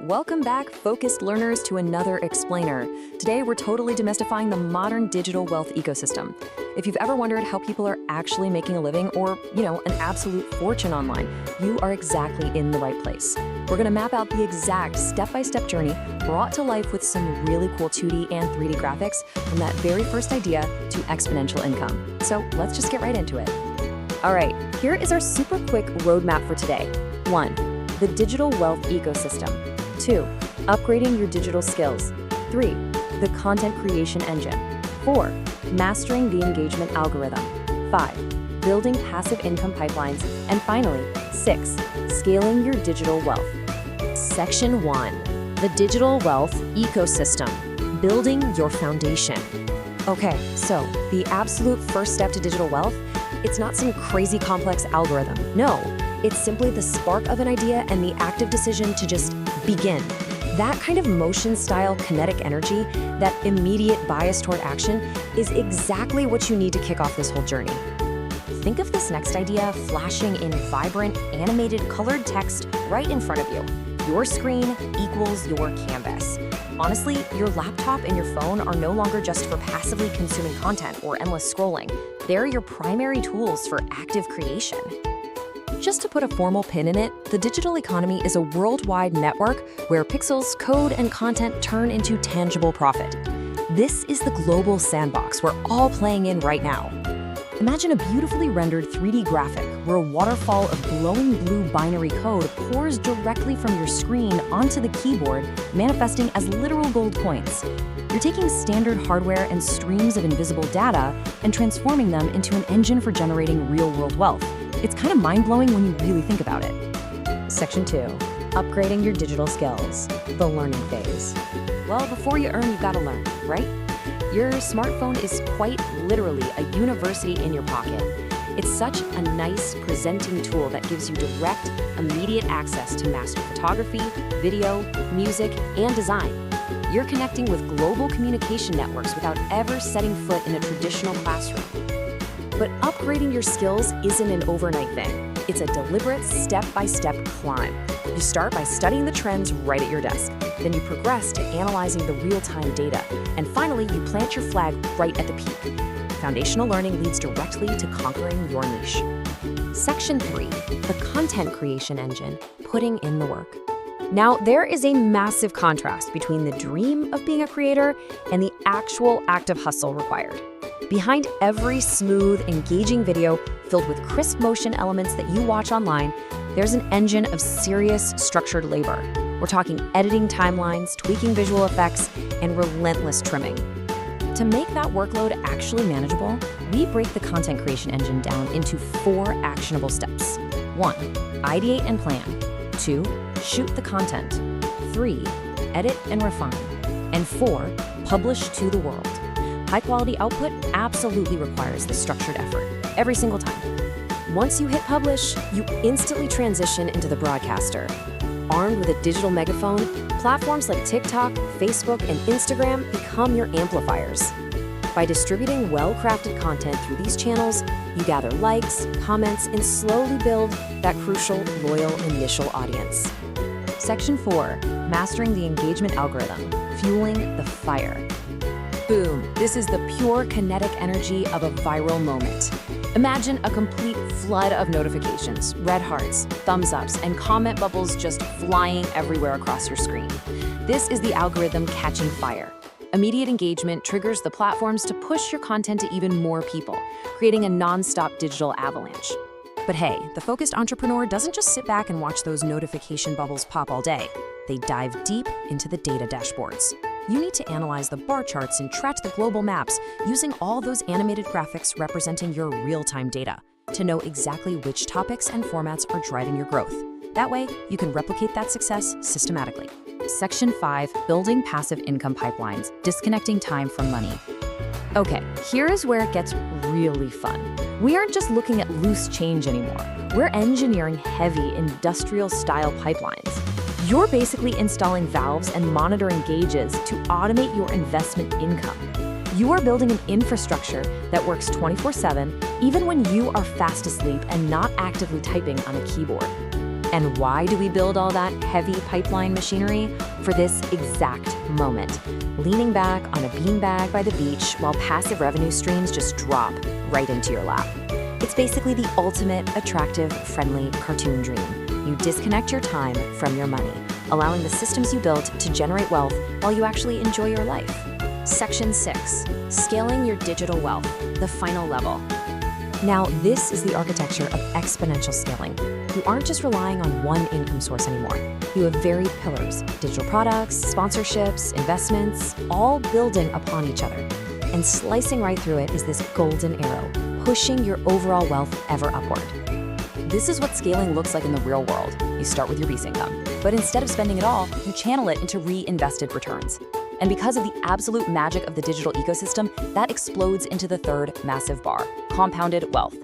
Welcome back, focused learners, to another explainer. Today, we're totally demystifying the modern digital wealth ecosystem. If you've ever wondered how people are actually making a living or, an absolute fortune online, you are exactly in the right place. We're going to map out the exact step-by-step journey brought to life with some really cool 2D and 3D graphics from that very first idea to exponential income. So let's just get right into it. All right, here is our super quick roadmap for today. 1. The digital wealth ecosystem. 2. Upgrading your digital skills. 3. The content creation engine. 4. Mastering the engagement algorithm. 5. Building passive income pipelines. And finally, 6. Scaling your digital wealth. Section 1. The digital wealth ecosystem. Building your foundation. Okay, so the absolute first step to digital wealth, it's not some crazy complex algorithm. No, it's simply the spark of an idea and the active decision to just begin. That kind of motion-style kinetic energy, that immediate bias toward action, is exactly what you need to kick off this whole journey. Think of this next idea flashing in vibrant, animated, colored text right in front of you. Your screen equals your canvas. Honestly, your laptop and your phone are no longer just for passively consuming content or endless scrolling. They're your primary tools for active creation. Just to put a formal pin in it, the digital economy is a worldwide network where pixels, code, and content turn into tangible profit. This is the global sandbox we're all playing in right now. Imagine a beautifully rendered 3D graphic where a waterfall of glowing blue binary code pours directly from your screen onto the keyboard, manifesting as literal gold coins. You're taking standard hardware and streams of invisible data and transforming them into an engine for generating real-world wealth. It's kind of mind-blowing when you really think about it. Section 2. Upgrading your digital skills. The learning phase. Well, before you earn, you've got to learn, right? Your smartphone is quite literally a university in your pocket. It's such a nice presenting tool that gives you direct, immediate access to master photography, video, music, and design. You're connecting with global communication networks without ever setting foot in a traditional classroom. But upgrading your skills isn't an overnight thing. It's a deliberate step-by-step climb. You start by studying the trends right at your desk. Then you progress to analyzing the real-time data. And finally, you plant your flag right at the peak. Foundational learning leads directly to conquering your niche. Section 3. The content creation engine, putting in the work. Now, there is a massive contrast between the dream of being a creator and the actual active hustle required. Behind every smooth, engaging video filled with crisp motion elements that you watch online, there's an engine of serious, structured labor. We're talking editing timelines, tweaking visual effects, and relentless trimming. To make that workload actually manageable, we break the content creation engine down into 4 actionable steps. 1. Ideate and plan. 2. Shoot the content. 3. Edit and refine. And 4. Publish to the world. High-quality output absolutely requires this structured effort, every single time. Once you hit publish, you instantly transition into the broadcaster. Armed with a digital megaphone, platforms like TikTok, Facebook, and Instagram become your amplifiers. By distributing well-crafted content through these channels, you gather likes, comments, and slowly build that crucial, loyal initial audience. Section 4. Mastering the engagement algorithm, fueling the fire. Boom, this is the pure kinetic energy of a viral moment. Imagine a complete flood of notifications, red hearts, thumbs ups, and comment bubbles just flying everywhere across your screen. This is the algorithm catching fire. Immediate engagement triggers the platforms to push your content to even more people, creating a non-stop digital avalanche. But hey, the focused entrepreneur doesn't just sit back and watch those notification bubbles pop all day. They dive deep into the data dashboards. You need to analyze the bar charts and track the global maps using all those animated graphics representing your real-time data to know exactly which topics and formats are driving your growth. That way, you can replicate that success systematically. Section 5. Building passive income pipelines, disconnecting time from money. Okay, here is where it gets really fun. We aren't just looking at loose change anymore. We're engineering heavy industrial-style pipelines. You're basically installing valves and monitoring gauges to automate your investment income. You are building an infrastructure that works 24/7, even when you are fast asleep and not actively typing on a keyboard. And why do we build all that heavy pipeline machinery? For this exact moment. Leaning back on a beanbag by the beach while passive revenue streams just drop right into your lap. It's basically the ultimate, attractive, friendly cartoon dream. You disconnect your time from your money, allowing the systems you built to generate wealth while you actually enjoy your life. Section 6. Scaling your digital wealth, the final level. Now, this is the architecture of exponential scaling. You aren't just relying on one income source anymore. You have varied pillars, digital products, sponsorships, investments, all building upon each other. And slicing right through it is this golden arrow, pushing your overall wealth ever upward. This is what scaling looks like in the real world. You start with your base income, but instead of spending it all, you channel it into reinvested returns. And because of the absolute magic of the digital ecosystem, that explodes into the third massive bar, compounded wealth.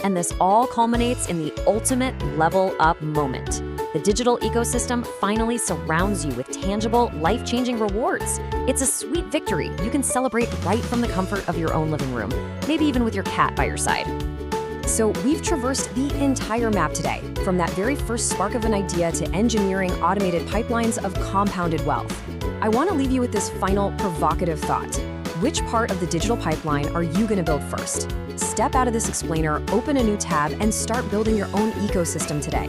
And this all culminates in the ultimate level up moment. The digital ecosystem finally surrounds you with tangible, life-changing rewards. It's a sweet victory you can celebrate right from the comfort of your own living room, maybe even with your cat by your side. So we've traversed the entire map today, from that very first spark of an idea to engineering automated pipelines of compounded wealth. I want to leave you with this final provocative thought. Which part of the digital pipeline are you going to build first? Step out of this explainer, open a new tab, and start building your own ecosystem today.